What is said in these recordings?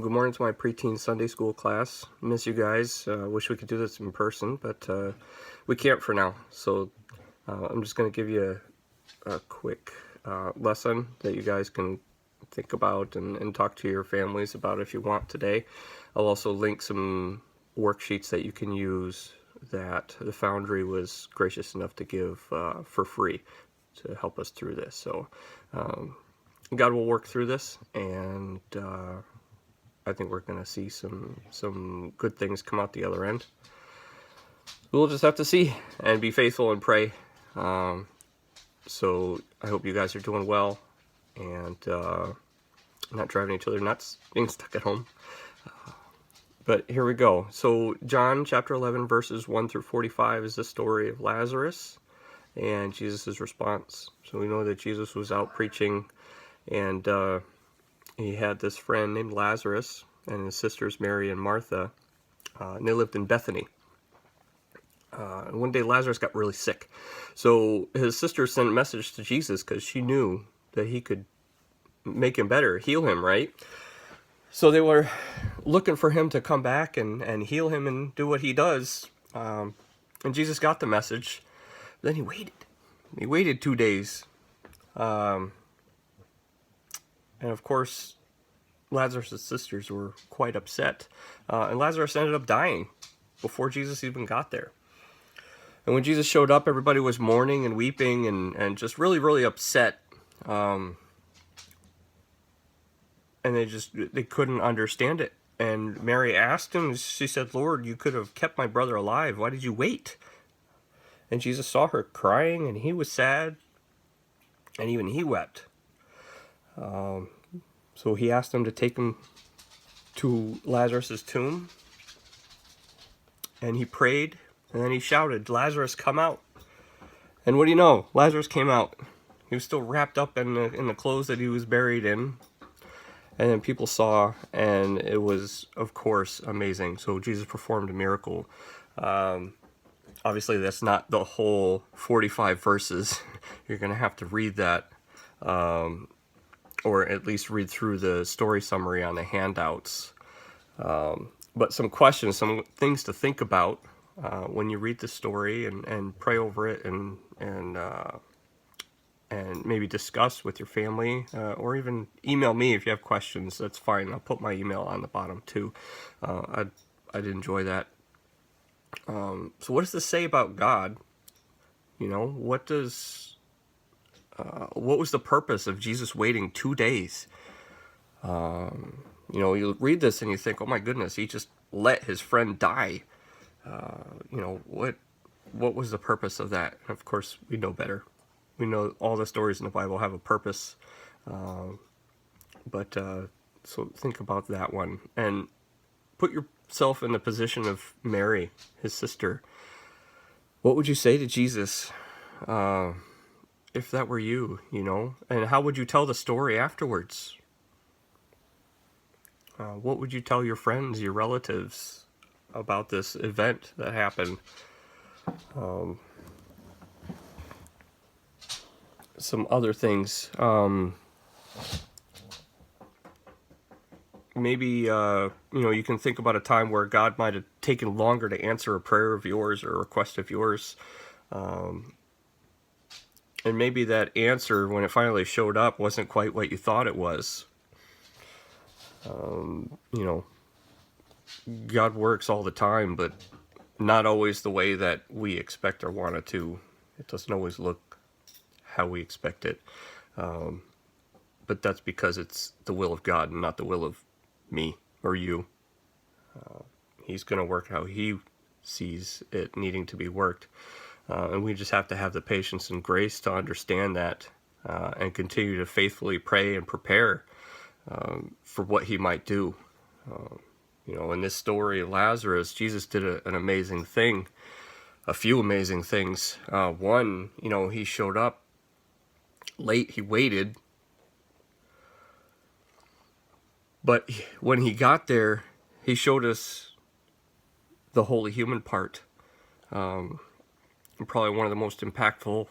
Good morning to my preteen Sunday school class. Miss you guys. Wish we could do this in person, but we can't for now. So I'm just going to give you a quick lesson that you guys can think about and talk to your families about if you want today. I'll also link some worksheets that you can use that the Foundry was gracious enough to give for free to help us through this. So God will work through this, and I think we're going to see some good things come out the other end. We'll just have to see and be faithful and pray. So I hope you guys are doing well and not driving each other nuts, being stuck at home. But here we go. So John chapter 11 verses 1 through 45 is the story of Lazarus and Jesus' response. So we know that Jesus was out preaching, and he had this friend named Lazarus and his sisters Mary and Martha, and they lived in Bethany. And one day Lazarus got really sick. So his sister sent a message to Jesus because she knew that he could make him better, heal him, right? So they were looking for him to come back and heal him and do what he does. And Jesus got the message. Then he waited. He waited 2 days. And of course, Lazarus' sisters were quite upset. And Lazarus ended up dying before Jesus even got there. And when Jesus showed up, everybody was mourning and weeping and just really, really upset. And they couldn't understand it. And Mary asked him, she said, "Lord, you could have kept my brother alive. Why did you wait?" And Jesus saw her crying, and he was sad. And even he wept. So he asked them to take him to Lazarus' tomb. And he prayed, and then he shouted, "Lazarus, come out." And what do you know? Lazarus came out. He was still wrapped up in the clothes that he was buried in. And then people saw, and it was, of course, amazing. So Jesus performed a miracle. Obviously, that's not the whole 45 verses. You're going to have to read that. Or at least read through the story summary on the handouts. But some questions, some things to think about when you read the story and pray over it and maybe discuss with your family, or even email me if you have questions. That's fine. I'll put my email on the bottom too. I'd enjoy that. So what does this say about God? You know, what was the purpose of Jesus waiting 2 days? You know, you read this and you think, oh my goodness, he just let his friend die. You know, what was the purpose of that? And of course, we know better. We know all the stories in the Bible have a purpose. So think about that one. And put yourself in the position of Mary, his sister. What would you say to Jesus if that were you, you know? And how would you tell the story afterwards? What would you tell your friends, your relatives about this event that happened? Some other things. Maybe, you know, you can think about a time where God might have taken longer to answer a prayer of yours or a request of yours. And maybe that answer, when it finally showed up, wasn't quite what you thought it was. You know, God works all the time, but not always the way that we expect or want it to. It doesn't always look how we expect it. But that's because it's the will of God and not the will of me or you. He's going to work how he sees it needing to be worked. And we just have to have the patience and grace to understand that and continue to faithfully pray and prepare for what he might do. You know, in this story of Lazarus, Jesus did an amazing thing, a few amazing things. One, you know, he showed up late, he waited. But when he got there, he showed us the holy human part. Probably one of the most impactful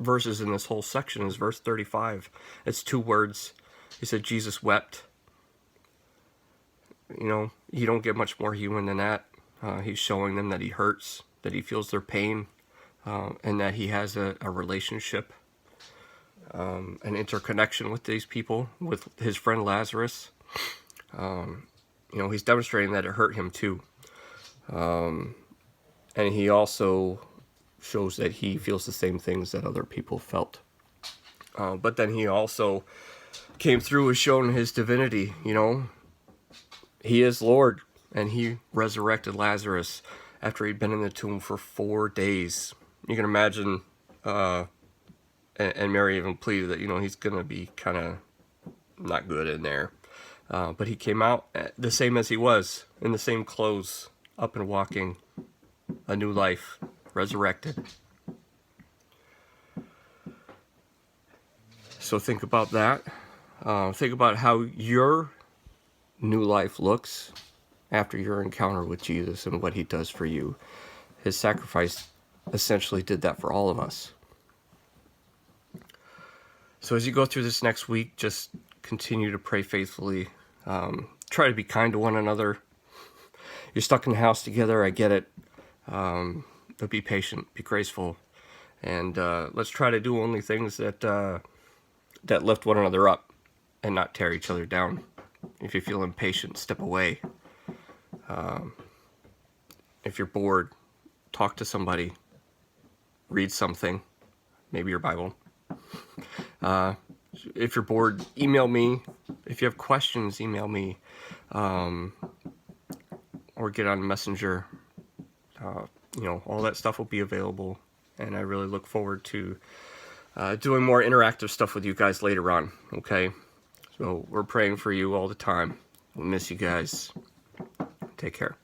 verses in this whole section is verse 35. It's 2 words. He said, Jesus wept. you know, you don't get much more human than that. He's showing them that he hurts, that he feels their pain, and that he has a relationship, an interconnection with these people, with his friend Lazarus. You know, he's demonstrating that it hurt him too. And he also shows that he feels the same things that other people felt. But then he also came through as showing his divinity, you know. He is Lord, and he resurrected Lazarus after he'd been in the tomb for 4 days. You can imagine, and Mary even pleaded that, you know, he's going to be kind of not good in there. But he came out the same as he was, in the same clothes, up and walking, a new life, resurrected. So think about that. Think about how your new life looks after your encounter with Jesus and what he does for you. His sacrifice essentially did that for all of us. So as you go through this next week, just continue to pray faithfully. Try to be kind to one another. You're stuck in the house together, I get it. But be patient, be graceful, and let's try to do only things that lift one another up and not tear each other down. If you feel impatient, step away. If you're bored, talk to somebody. Read something, maybe your Bible. If you're bored, email me. If you have questions, email me. Or get on Messenger. You know, all that stuff will be available. And I really look forward to doing more interactive stuff with you guys later on. Okay? So we're praying for you all the time. We'll miss you guys. Take care.